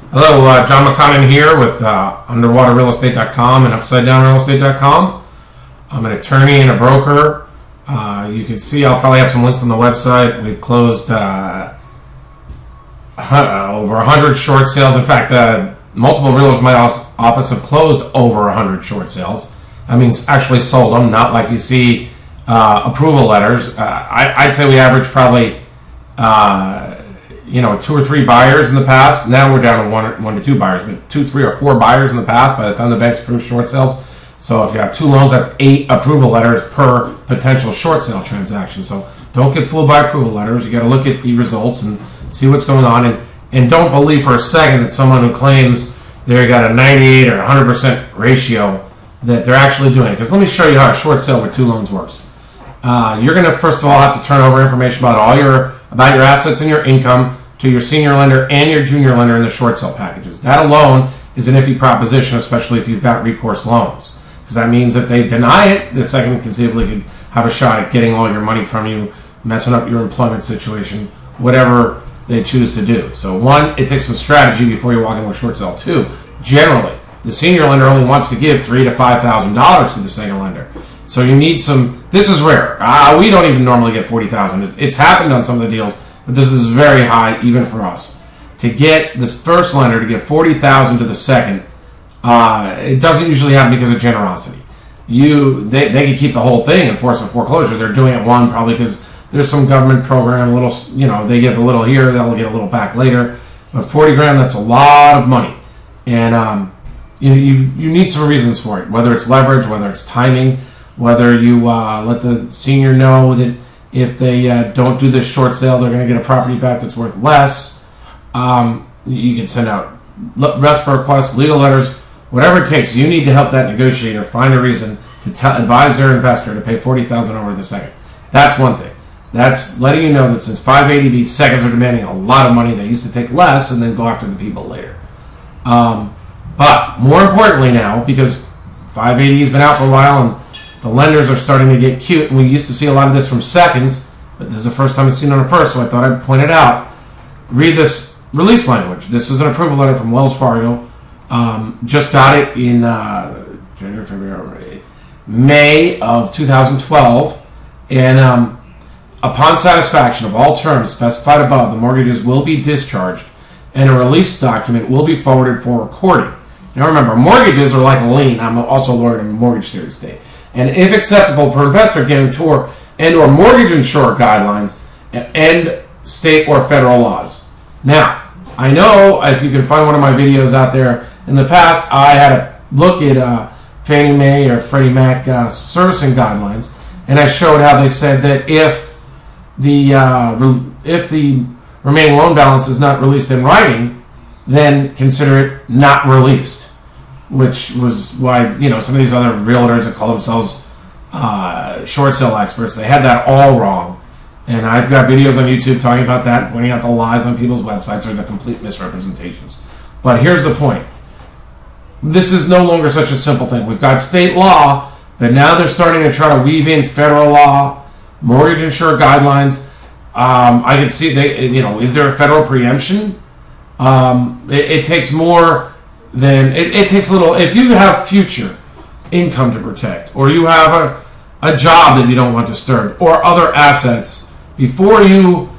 Hello, John McConnon here with UnderwaterRealEstate.com and UpsideDownRealEstate.com. I'm an attorney and a broker. You can see I'll probably have some links on the website. We've closed over 100 short sales. In fact, multiple realtors in my office have closed over 100 short sales. I mean, actually sold them, not like you see approval letters. I'd say we average probably 2 or 3 buyers in the past. Now we're down to one to 2 buyers, but 2, 3, or 4 buyers in the past by the time the banks approve short sales. So if you have 2 loans, that's 8 approval letters per potential short sale transaction. So don't get fooled by approval letters. You got to look at the results and see what's going on, and don't believe for a second that someone who claims they got a 98 or 100% ratio that they're actually doing it. Because let me show you how a short sale with 2 loans works. You're going to first of all have to turn over information about your assets and your income to your senior lender and your junior lender in the short sale packages. That alone is an iffy proposition, especially if you've got recourse loans, because that means that they deny it, the second conceivably could have a shot at getting all your money from you, messing up your employment situation, whatever they choose to do. So 1, it takes some strategy before you walk into a short sale. 2, generally, the senior lender only wants to give $3,000 to $5,000 to the second lender. So you need some. This is rare. We don't even normally get $40,000. It's happened on some of the deals, but this is very high even for us. To get this first lender to give $40,000 to the second, it doesn't usually happen because of generosity. They can keep the whole thing and force a foreclosure. They're doing it probably because there's some government program. They give a little here, they'll get a little back later. But $40,000, that's a lot of money, and you need some reasons for it. Whether it's leverage, whether it's timing. Whether you let the senior know that if they don't do this short sale, they're going to get a property back that's worth less. You can send out RESPA requests, legal letters, whatever it takes. You need to help that negotiator find a reason to advise their investor to pay $40,000 over the second. That's one thing. That's letting you know that since 580B seconds are demanding a lot of money, they used to take less and then go after the people later. But more importantly now, because 580 has been out for a while and the lenders are starting to get cute, and we used to see a lot of this from seconds, but this is the first time I've seen it on a first, so I thought I'd point it out. Read this release language. This is an approval letter from Wells Fargo. Just got it in January, February, May of 2012, and upon satisfaction of all terms specified above, the mortgages will be discharged, and a release document will be forwarded for recording. Now remember, mortgages are like a lien. I'm also a lawyer in mortgage theory state. And if acceptable per investor, guarantor, and or mortgage insurer guidelines, and state or federal laws. Now, I know if you can find one of my videos out there, in the past I had to look at Fannie Mae or Freddie Mac servicing guidelines, and I showed how they said that if the remaining loan balance is not released in writing, then consider it not released. Which was why, some of these other realtors that call themselves short sale experts, they had that all wrong. And I've got videos on YouTube talking about that and pointing out the lies on people's websites or the complete misrepresentations. But here's the point. This is no longer such a simple thing. We've got state law, but now they're starting to try to weave in federal law, mortgage insurer guidelines. I can see, is there a federal preemption? It takes more than it takes a little. If you have future income to protect, or you have a job that you don't want disturbed, or other assets, before you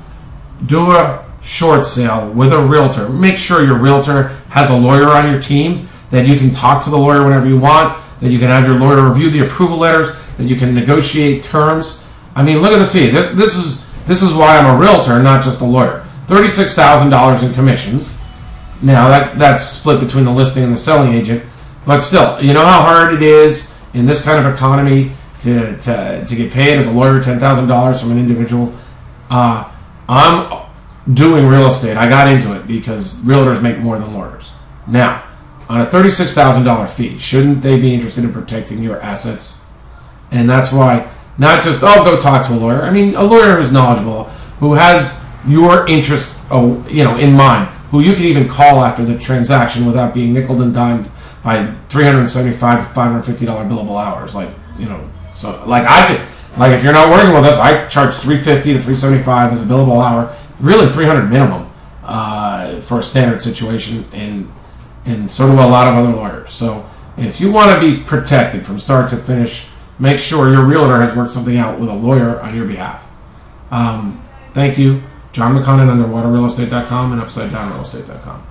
do a short sale with a realtor, make sure your realtor has a lawyer on your team, that you can talk to the lawyer whenever you want, that you can have your lawyer review the approval letters, that you can negotiate terms. I mean, look at the fee. This is why I'm a realtor, not just a lawyer. $36,000 in commissions. Now, that's split between the listing and the selling agent. But still, you know how hard it is in this kind of economy to get paid as a lawyer $10,000 from an individual? I'm doing real estate. I got into it because realtors make more than lawyers. Now, on a $36,000 fee, shouldn't they be interested in protecting your assets? And that's why, not just, go talk to a lawyer. I mean, a lawyer who's knowledgeable, who has your interest in mind, who you can even call after the transaction without being nickeled and dimed by $375 to $550 billable hours. If you're not working with us, I charge $350 to $375 as a billable hour, really $300 minimum. for a standard situation, and so do a lot of other lawyers. So if you want to be protected from start to finish, make sure your realtor has worked something out with a lawyer on your behalf. Thank you. John McConnon, underwaterrealestate.com and upsidedownrealestate.com.